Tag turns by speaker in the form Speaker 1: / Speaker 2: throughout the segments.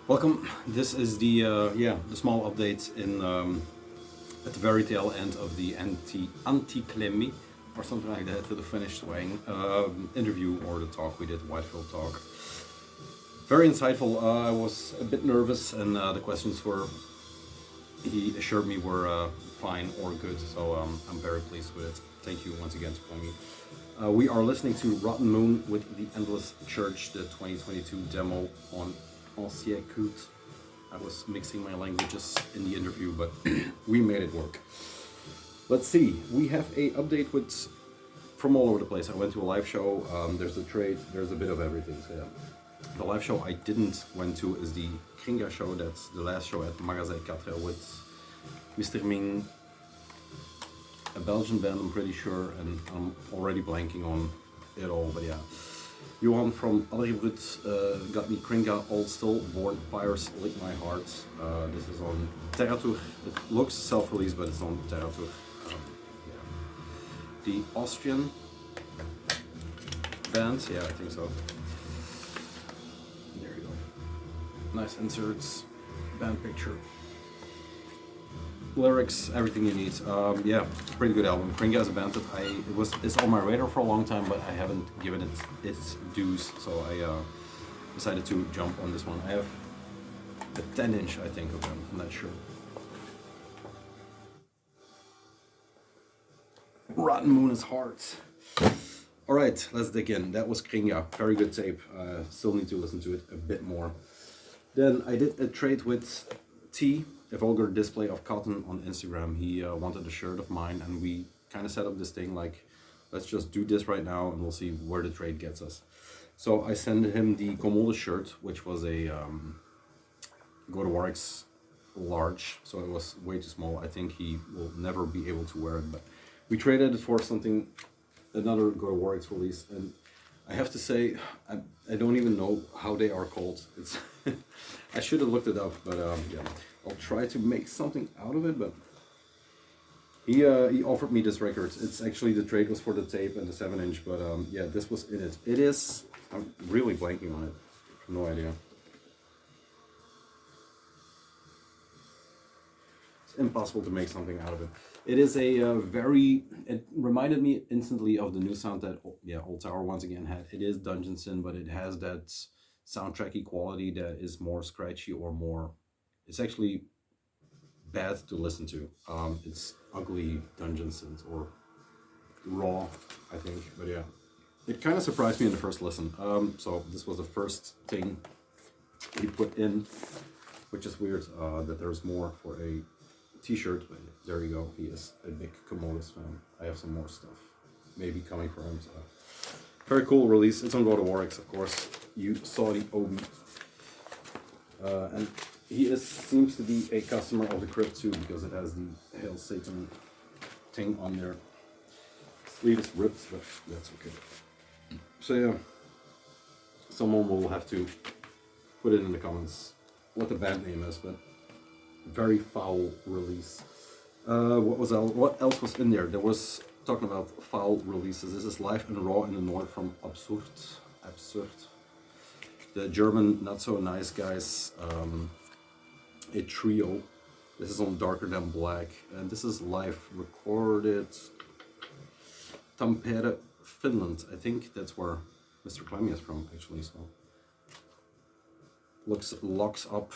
Speaker 1: Welcome. This is the small update in at the very tail end of the Antti Klemi or something like that to the finished swaying interview or the talk we did, Whitefield talk. Very insightful. I was a bit nervous, and the questions were, he assured me, were fine or good. So I'm very pleased with it. Thank you once again to Klemi. We are listening to Rotten Moon with the Endless Church, the 2022 demo on Ancien Culte. I was mixing my languages in the interview, but we made it work. Let's see. We have a update from all over the place. I went to a live show. There's a trade. There's a bit of everything. So yeah. The live show I didn't went to is the Kringa show. That's the last show at Magazijn 4 with Mr. Ming, a Belgian band, I'm pretty sure, and I'm already blanking on it all, but yeah. Johan from Addermans got me Kringa Old Still, Born Fires Lick My Heart. This is on Terratur. It looks self-released, but it's on Terratur. Yeah. The Austrian band, yeah, I think so. There you go. Nice inserts, band picture, lyrics, everything you need. Yeah, pretty good album. Kringa is a band that it's on my radar for a long time, but I haven't given it its dues, so I decided to jump on this one. I have a 10-inch, I think, of them. I'm not sure. Rotten Moon is hard. All right, let's dig in. That was Kringa. Very good tape. Still need to listen to it a bit more. Then I did a trade with T, a vulgar display of cotton, on Instagram. He wanted a shirt of mine, and we kind of set up this thing like, let's just do this right now and we'll see where the trade gets us. So I sent him the Commode shirt, which was a Go to Warwick's large, so it was way too small. I think he will never be able to wear it, but we traded it for another Go to Warwick's release, and I have to say, I don't even know how they are called. It's I should have looked it up, but yeah, I'll try to make something out of it. But he offered me this record. It's actually, the trade was for the tape and the 7-inch, but yeah, this was in it. It is. I'm really blanking on it. No idea. It's impossible to make something out of it. It is it reminded me instantly of the new sound that, Old Tower once again had. It is Dungeon Sin, but it has that soundtracky quality that is more scratchy or more, it's actually bad to listen to. It's ugly Dungeon Sins, or raw, I think, but yeah. It kind of surprised me in the first listen. So this was the first thing he put in, which is weird that there's more for a t-shirt, but there you go. He is a big Commodus fan. I have some more stuff maybe coming for him. So very cool release. It's on Go to Warwick's, of course. You saw the Obi, and he seems to be a customer of the Crypt too, because it has the Hail Satan thing on there. Sleeve is ripped, but that's okay. So yeah, someone will have to put it in the comments what the band name is, but very foul release. What else was in there? There was, talking about foul releases, this is Live and Raw in the North from Absurd. The German not so nice guys, a trio. This is on Darker Than Black, and this is live recorded Tampere, Finland. I think that's where Mr. Klemi is from, actually. So locks up.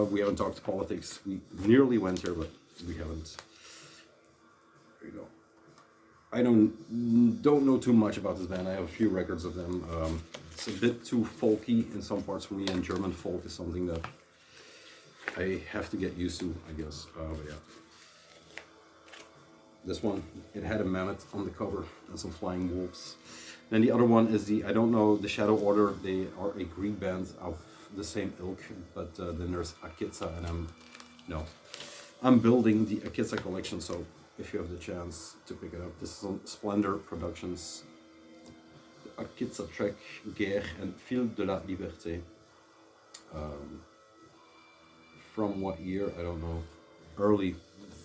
Speaker 1: We haven't talked politics. We nearly went here, but we haven't. There you go. I don't know too much about this band. I have a few records of them. It's a bit too folky in some parts for me, and German folk is something that I have to get used to, I guess. But yeah. This one, it had a mammoth on the cover and some flying wolves. Then the other one is I don't know, the Shadow Order. They are a Greek band of the same ilk, but then there's Akitsa, and I'm building the Akitsa collection, so if you have the chance to pick it up, this is on Splendor Productions. The Akitsa track Guerre and Fil de la Liberté. From what year? I don't know. Early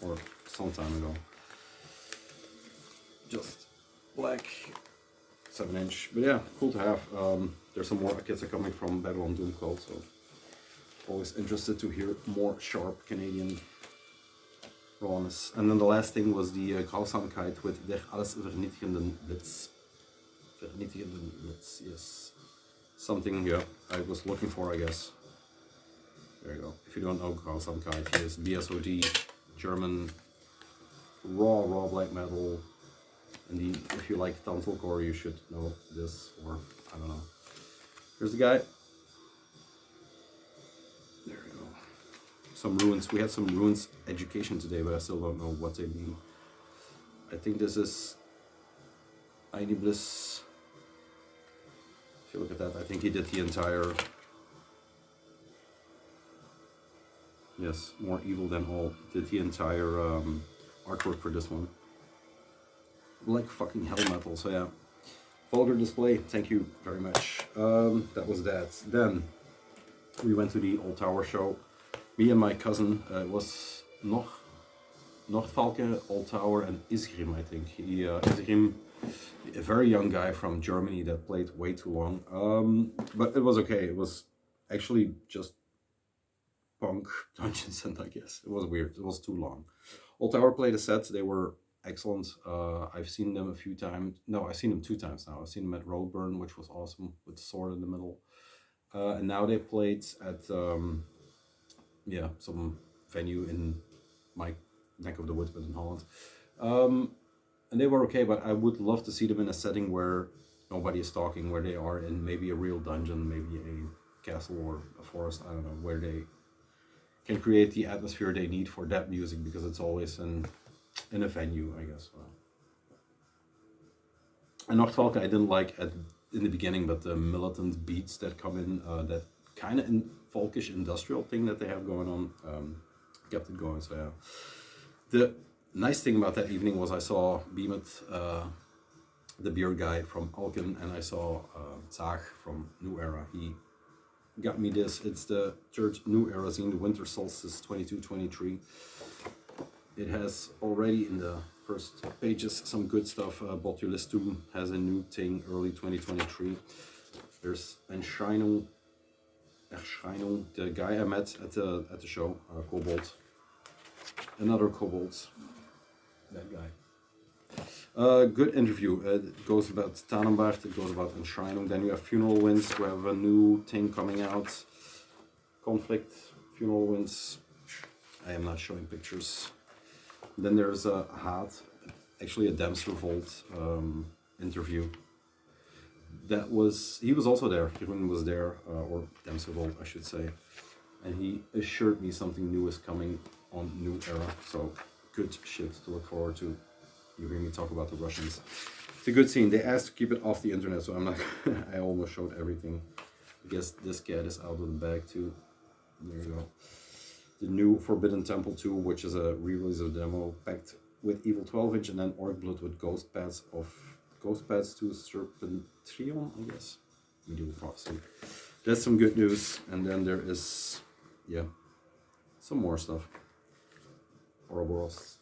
Speaker 1: or some time ago. Just black 7-inch, but yeah, cool to have. There's some more Akitsa coming from Babylon Doom Cult, so always interested to hear more sharp Canadian rawness. And then the last thing was the Grausamkeit with Der alles vernietigenden Blitz. Vernietigenden Blitz, yes. Something, yeah, I was looking for, I guess. There you go. If you don't know Grausamkeit, he is BSOD, German, raw black metal. Indeed, if you like Tantalcore, you should know this, or I don't know. Here's the guy. There we go. Some ruins. We had some ruins education today, but I still don't know what they mean. I think this is Einiblis. If you look at that, I think he did the entire. Yes, more evil than all. Did the entire artwork for this one. Like fucking hell metal, so yeah. Vulgar display, thank you very much. That was that. Then we went to the Old Tower show. Me and my cousin, it was Nordfalke, Old Tower, and Isgrim, I think. Isgrim, a very young guy from Germany that played way too long. But it was okay. It was actually just punk Dungeons and I guess. It was weird. It was too long. Old Tower played a set. They were excellent. I've seen them a few times. No, I've seen them 2 times now. I've seen them at Roadburn, which was awesome, with the sword in the middle. And now they played at some venue in my neck of the woods, but in Holland. And they were okay, but I would love to see them in a setting where nobody is talking, where they are in maybe a real dungeon, maybe a castle or a forest, I don't know, where they can create the atmosphere they need for that music, because it's always in a venue, I guess. And Nordfalke I didn't like in the beginning, but the militant beats that come in, that kind of folkish industrial thing that they have going on, kept it going, so yeah. The nice thing about that evening was I saw Beamet, the beer guy from Alken, and I saw Zach from New Era. He got me this. It's the third New Era zine, the Winter Solstice 22-23. It has already in the first pages some good stuff. Botulistum has a new thing, early 2023. There's Erscheinung, the guy I met at the show, Kobold. Another Kobold, that guy. Good interview. It goes about Tannenbart, it goes about Erscheinung. Then you have Funeral Winds, who have a new thing coming out. Conflict, Funeral Winds. I am not showing pictures. Then there's a Haat, actually a Dempster Vault interview. He was also there. Jeroen was there, or Dempster Vault, I should say. And he assured me something new is coming on New Era. So good shit to look forward to. You hear me talk about the Russians. It's a good scene. They asked to keep it off the internet, so I'm not. I almost showed everything. I guess this cat is out of the bag too. There you go. The new Forbidden Temple 2, which is a re-release of the demo, packed with Evil 12-inch, and then Orc Blood with Ghost Pads to Serpentrion, I guess. Medieval Prophecy. That's some good news. And then there is, some more stuff. Ouroboros.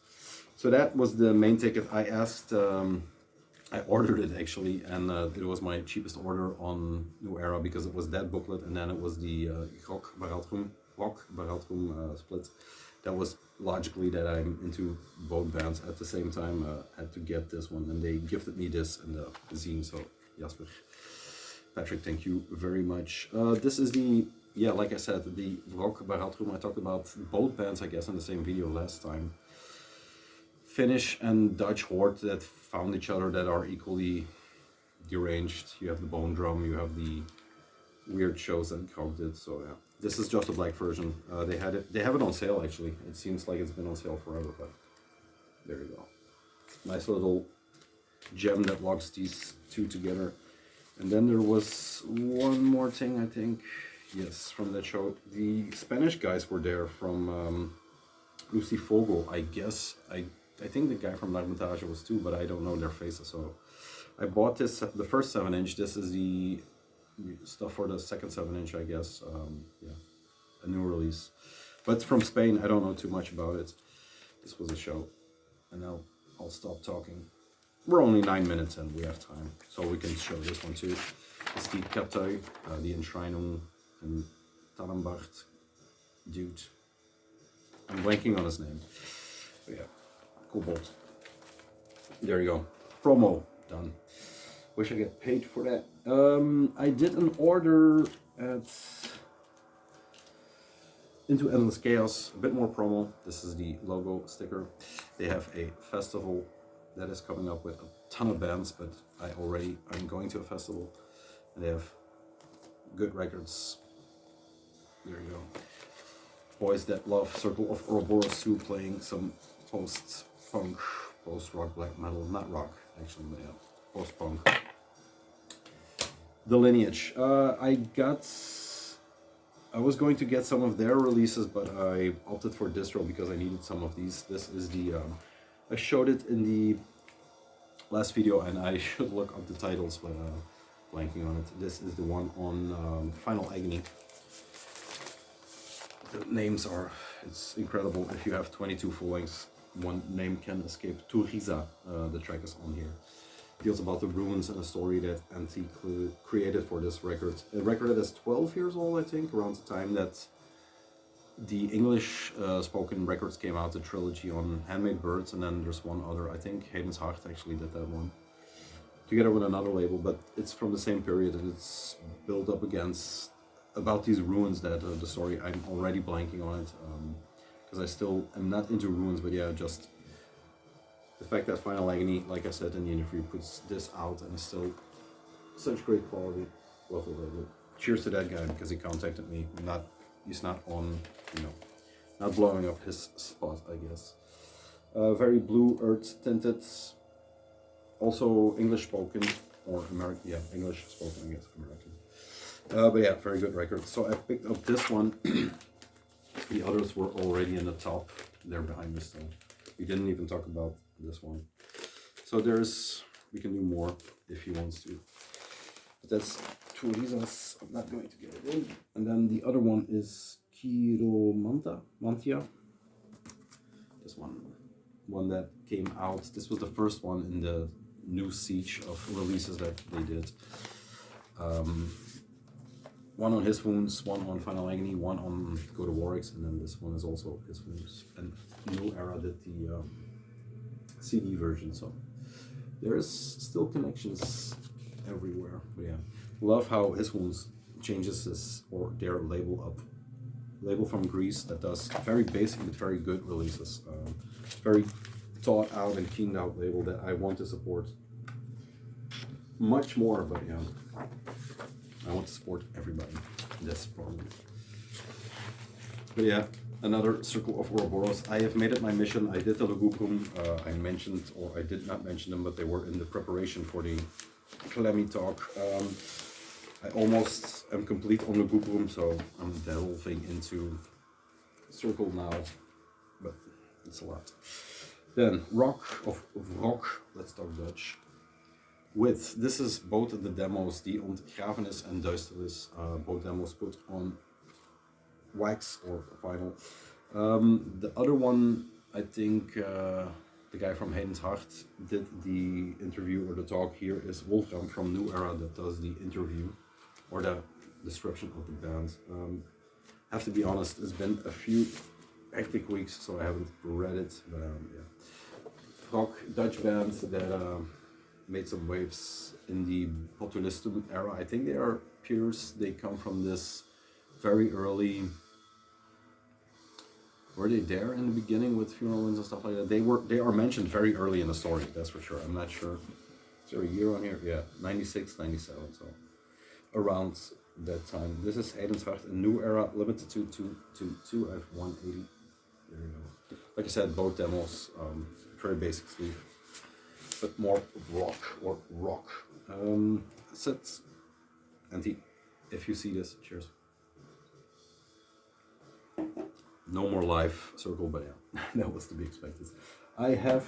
Speaker 1: So that was the main ticket. I asked, I ordered it actually, and it was my cheapest order on New Era, because it was that booklet, and then it was the Rock Baraldrum split. That was logically that I'm into both bands at the same time. Had to get this one, and they gifted me this in the zine. So Jasper, Patrick, thank you very much. This is the like I said, the Rock Baraldrum. I talked about both bands, I guess, in the same video last time. Finnish and Dutch horde that found each other, that are equally deranged. You have the bone drum, you have the weird shows that cogged it. So yeah. This is just a black version. They have it on sale actually. It seems like it's been on sale forever, but there you go. Nice little gem that locks these two together. And then there was one more thing, I think. Yes, from that show. The Spanish guys were there from Lucifogo, I guess. I think the guy from L'Armitage was too, but I don't know their faces. So I bought this, the first 7-inch. This is the stuff for the second 7-inch, I guess. A new release, but from Spain. I don't know too much about it. This was a show, and now I'll stop talking. We're only 9 minutes and we have time, so we can show this one too. It's the Cetăți, the Erscheinung and Tannenbart dude. I'm blanking on his name. But yeah, Cobalt. There you go. Promo done. Wish I get paid for that. I did an order at Into Endless Chaos, a bit more promo. This is the logo sticker. They have a festival that is coming up with a ton of bands, but I'm going to a festival and they have good records. There you go. Boys that love Circle of Ouroboros 2 playing some post-punk, post-rock, black metal, not rock actually, but yeah, post-punk. The Lineage. I was going to get some of their releases, but I opted for distro because I needed some of these. This is the, I showed it in the last video and I should look up the titles, but blanking on it. This is the one on Final Agony. The names are, it's incredible. If you have 22 full lengths, one name can escape. Turiza, the track is on here. Deals about the ruins and a story that Antti created for this record. A record that is 12 years old, I think, around the time that the English spoken records came out, the trilogy on Handmade Birds, and then there's one other, I think Hayden's Hart actually did that one, together with another label, but it's from the same period and it's built up against about these ruins that the story, I'm already blanking on it, because I still am not into ruins, but yeah, just the fact that Final Agony, like I said in the interview, puts this out and is still such great quality. Love the label. Cheers to that guy because he contacted me. He's not on, not blowing up his spot, I guess. Very blue earth tinted. Also English spoken or American. Yeah, English spoken, I guess, American. But yeah, very good record. So I picked up this one. The others were already in the top. They're behind this though. We didn't even talk about this one. So we can do more if he wants to. But that's two reasons I'm not going to get it in. And then the other one is Mantia. This one that came out. This was the first one in the new siege of releases that they did. One on His Wounds, one on Final Agony, one on Go to Warwick's, and then this one is also His Wounds. And New Era did the CD version, so there is still connections everywhere. But yeah, love how His Wounds changes their label up. Label from Greece that does very basic but very good releases. Very thought out and keened out label that I want to support much more, but yeah. I want to support everybody. That's the problem. But yeah, another Circle of Ouroboros. I have made it my mission. I did the Lugubrum. I mentioned, or I did not mention them, but they were in the preparation for the Klemi talk. I almost am complete on Lugubrum, so I'm delving into Circle now. But it's a lot. Then Rock of Rock. Let's talk Dutch. This is both of the demos, the Ontgrafenis and Duisternis, both demos put on wax or vinyl. The other one, I think the guy from Hayden's Hart did the interview or the talk here, is Wolfram from New Era that does the interview or the description of the band. Have to be honest, it's been a few hectic weeks, so I haven't read it, but yeah. Rock Dutch bands that made some waves in the Botulistum era. I think they are peers. They come from this very early. Were they there in the beginning with Funeral Winds and stuff like that? They are mentioned very early in the story. That's for sure. I'm not sure. Is there a year on here? Yeah, 96, 97. So around that time. This is Eidenswacht, a New Era, limited to 2. I have 180. There you go. Like I said, both demos, very basic sleeve. But more rock. Cetăți. Antti, if you see this, cheers. No more live Circle, but yeah, that was to be expected. I have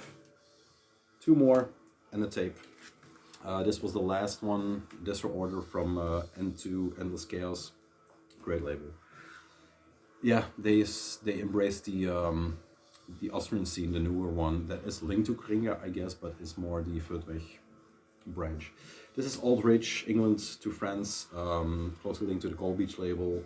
Speaker 1: 2 more and a tape. This was the last one, distro order from Into Endless Chaos. Great label. Yeah, they embraced the Austrian scene, the newer one, that is linked to Kringa, I guess, but is more the Furtweg branch. This is Aldrich, England to France, closely linked to the Gold Beach label.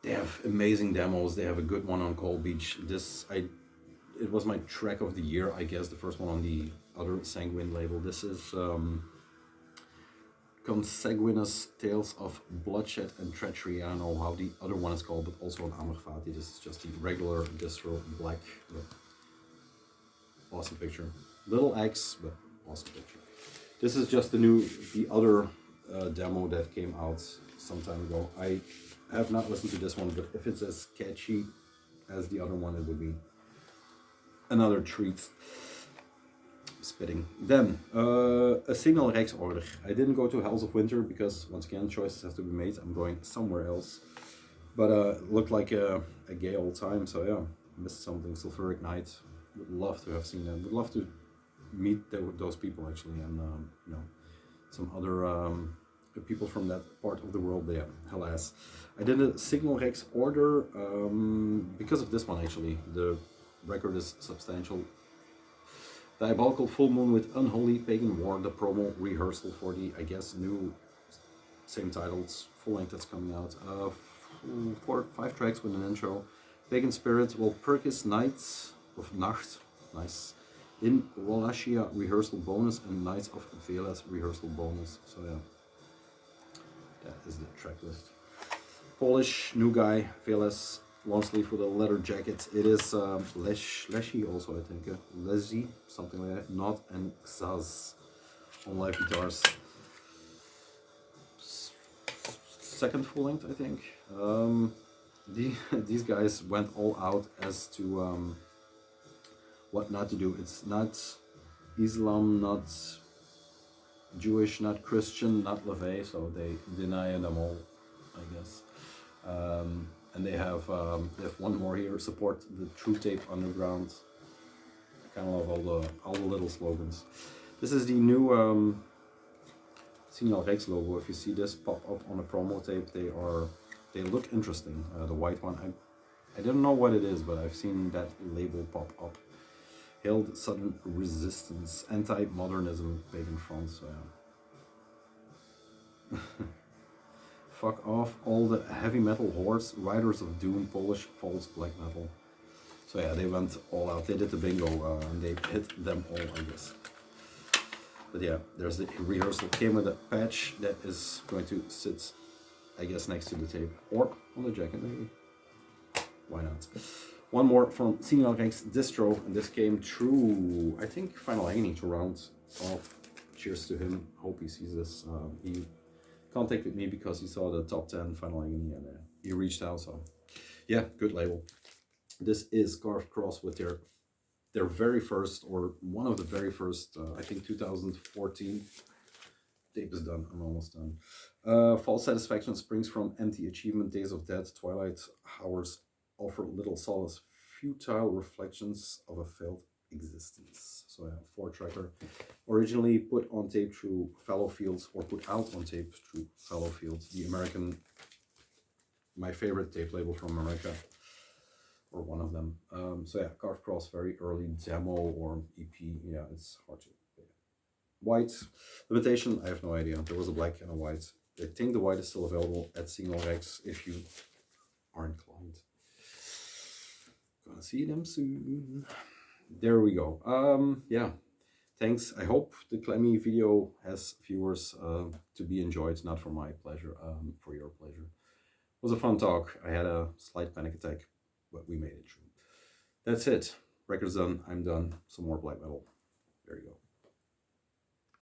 Speaker 1: They have amazing demos. They have a good one on Cold Beach. It was my track of the year, I guess, the first one on the other Sanguine label. This is Consanguineous Tales of Bloodshed and Treachery. I don't know how the other one is called, but also on Amr Fati. This is just the regular distro black. Awesome picture. Little X, but awesome picture. This is just the other demo that came out some time ago. I have not listened to this one, but if it's as catchy as the other one, it would be another treat. Spitting. Then, a Signal Rex order. I didn't go to Hells of Winter because, once again, choices have to be made. I'm going somewhere else. But it looked like a gay old time, so yeah, missed something. Sulfuric Night. Would love to have seen them. Would love to meet those people, actually, and you know, some other people from that part of the world there. Alas, I did a Signal Rex order because of this one, actually. The record is substantial. Diabolical Full Moon with Unholy Pagan War, the promo rehearsal for the, I guess, new same titles full length that's coming out. 5 tracks with an intro. Pagan Spirit, Walpurgis Nights of Nacht, nice. In Wallachia rehearsal bonus and Knights of Velas rehearsal bonus. So yeah, that is the track list. Polish new guy, Velas. Long sleeve with a leather jacket. It is Leshy also, I think. Lesy, something like that. Not and Xaz on live guitars. Second full length, I think. These guys went all out as to what not to do. It's not Islam, not Jewish, not Christian, not LaVey, so they deny them all, I guess. And they have one more here. Support the True Tape Underground. I kind of love all the little slogans. This is the new Signal Rex logo. If you see this pop up on a promo tape, they look interesting. The white one, I don't know what it is, but I've seen that label pop up. Hailed Sudden Resistance, Anti-Modernism, Pagan Front. So yeah. Fuck off all the heavy metal hordes, Riders of Doom, Polish false black metal. So yeah, they went all out. They did the bingo and they hit them all, I guess. But yeah, there's the rehearsal. Came with a patch that is going to sit, I guess, next to the tape or on the jacket, maybe. Why not? One more from Signal Rex Distro, and this came through, I think, Final Agony to round off. Cheers to him. Hope he sees this. He contacted me because he saw the top 10 Final Agony and he reached out. So yeah, good label. This is Carved Cross with their very first, or one of the very first, I think 2014. Tape is done. I'm almost done. False Satisfaction springs from empty achievement. Days of Death, Twilight Hours offer little solace. Futile reflections of a failed existence. So yeah, 4-tracker. Originally put on tape through Fellow Fields, or put out on tape through Fellow Fields, the American, my favorite tape label from America, or one of them. So yeah, Carved Cross, very early demo or EP. Yeah, it's hard to. Yeah. White limitation, I have no idea. There was a black and a white. I think the white is still available at Signal Rex if you are inclined. Gonna see them soon. There we go. Yeah, thanks. I hope the Klemi video has viewers to be enjoyed, not for my pleasure, for your pleasure. It was a fun talk. I had a slight panic attack, but we made it through. That's it. Record's done. I'm done. Some more black metal. There you go.